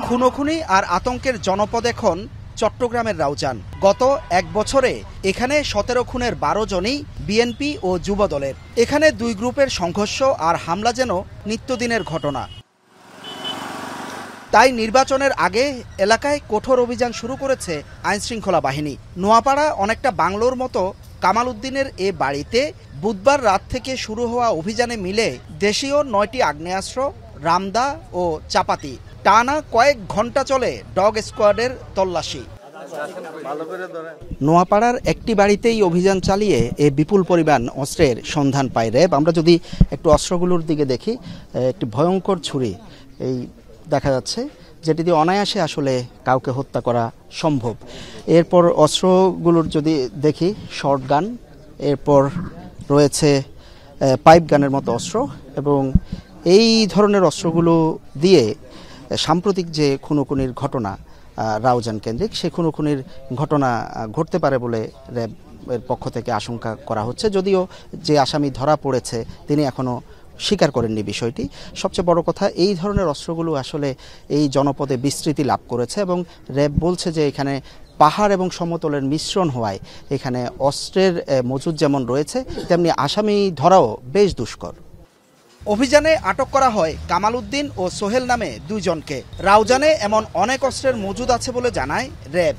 খুনোখুনি আর আতঙ্কের জনপদ এখন চট্টগ্রামের রাউজান। গত এক বছরে এখানে ১৭ খুনের ১২ জনই বিএনপি ও যুবদলের। এখানে দুই গ্রুপের সংঘর্ষ আর হামলা যেন নিত্যদিনের ঘটনা। তাই নির্বাচনের আগে এলাকায় কঠোর অভিযান শুরু করেছে আইনশৃঙ্খলা বাহিনী। নোয়াপাড়া অনেকটা বাংলোর মতো কামাল উদ্দিনের এ বাড়িতে বুধবার রাত থেকে শুরু হওয়া অভিযানে মিলে দেশীয় ৯টি আগ্নেয়াস্ত্র, রামদা ও চাপাতি। টানা কয়েক ঘন্টা চলে ডগ স্কোয়াডের তল্লাশি। নোয়াপাড়ার একটি বাড়িতেই অভিযান চালিয়ে এ বিপুল পরিমাণ অস্ত্রের সন্ধান পায় র্যাব। আমরা যদি একটু অস্ত্রগুলোর দিকে দেখি, একটি ভয়ঙ্কর ছুরি এই দেখা যাচ্ছে, যেটি দিয়ে অনায়াসে আসলে কাউকে হত্যা করা সম্ভব। এরপর অস্ত্রগুলোর যদি দেখি, শর্ট গান, এরপর রয়েছে পাইপ গানের মতো অস্ত্র, এবং এই ধরনের অস্ত্রগুলো দিয়ে সাম্প্রতিক যে খুনোখুনির ঘটনা রাউজান কেন্দ্রিক, সেই খুনোখুনির ঘটনা ঘটতে পারে বলে র্যাবের পক্ষ থেকে আশঙ্কা করা হচ্ছে। যদিও যে আসামি ধরা পড়েছে তিনি এখনও স্বীকার করেননি বিষয়টি। সবচেয়ে বড় কথা, এই ধরনের অস্ত্রগুলো আসলে এই জনপদে বিস্তৃতি লাভ করেছে এবং র্যাব বলছে যে এখানে পাহাড় এবং সমতলের মিশ্রণ হওয়ায় এখানে অস্ত্রের মজুদ যেমন রয়েছে, তেমনি আসামি ধরাও বেশ দুষ্কর। অভিযানে আটক করা হয় কামাল উদ্দিন ও সোহেল নামে দুইজনকে। রাউজানে এমন অনেক অস্ত্রের মজুদ আছে বলে জানায় র্যাব।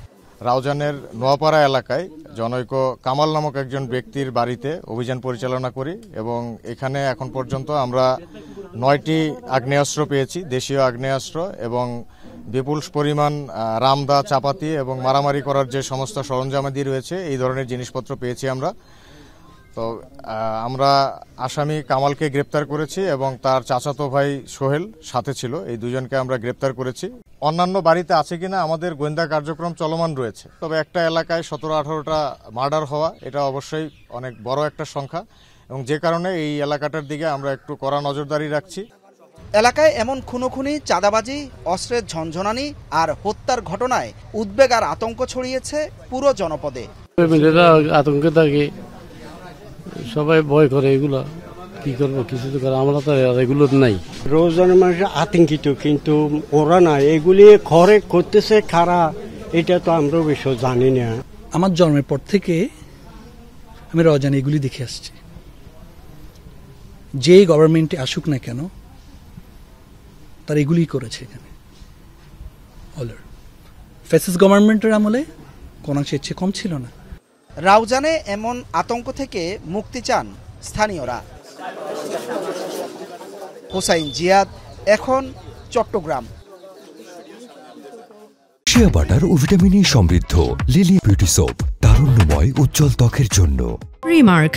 রাউজানের নোয়াপাড়া এলাকায় জনৈক কামাল নামক একজন ব্যক্তির বাড়িতে অভিযান পরিচালনা করি এবং এখানে এখন পর্যন্ত আমরা ৯টি আগ্নেয়াস্ত্র পেয়েছি, দেশীয় আগ্নেয়াস্ত্র, এবং বিপুল পরিমাণ রামদা, চাপাতি এবং মারামারি করার যে সমস্ত সরঞ্জামাদি রয়েছে এই ধরনের জিনিসপত্র পেয়েছি আমরা। তো আমরা আসামি কামালকে গ্রেপ্তার করেছি এবং তার চাচাতো ভাই সোহেল সাথে ছিল। এই দুজনকে আমরা গ্রেপ্তার করেছি। অন্যান্য বাড়িতে আছে কিনা আমাদের গোয়েন্দা কার্যক্রম চলমান রয়েছে। তবে একটা এলাকায় ১৭-১৮টা মার্ডার হওয়া, এটা অবশ্যই অনেক বড় একটা সংখ্যা, এবং যে কারণে এই এলাকাটার দিকে আমরা একটু কড়া নজরদারি রাখছি। এলাকায় এমন খুনোখুনি, চাঁদাবাজি, অস্ত্রের ঝনঝনানি আর হত্যার ঘটনায় উদ্বেগ আর আতঙ্ক ছড়িয়েছে পুরো জনপদে। আতঙ্কে থাকে, সবাই ভয় করে। এগুলো কি করবো, কিছু তো করে, আমরা তো এগুলো নাই। রোজানের মানুষ আতঙ্কিত, কিন্তু ওরা না, এগুলি ঘরে করতেছে খারা, এটা তো আমরা বিষয় জানি না। আমার জন্মের পর থেকে আমি রওজান এগুলি দেখে আসছি। যে গভর্নমেন্টে আসুক না কেন, তার এগুলি করেছে এখানে। অলর ফ্যাসিস্ট গভর্নমেন্টের আমলে কোনো চেয়ে কম ছিল না। রাউজানে এমন আতঙ্ক থেকে মুক্তি চান স্থানীয়রা। হোসাইন জিয়াদ, এখন চট্টগ্রাম। শিয়া বাটার ও ভিটামিন ই সমৃদ্ধ লিলি বিউটি সোপ, তারুণ্যময় উজ্জ্বল ত্বকের জন্য। রিমার্ক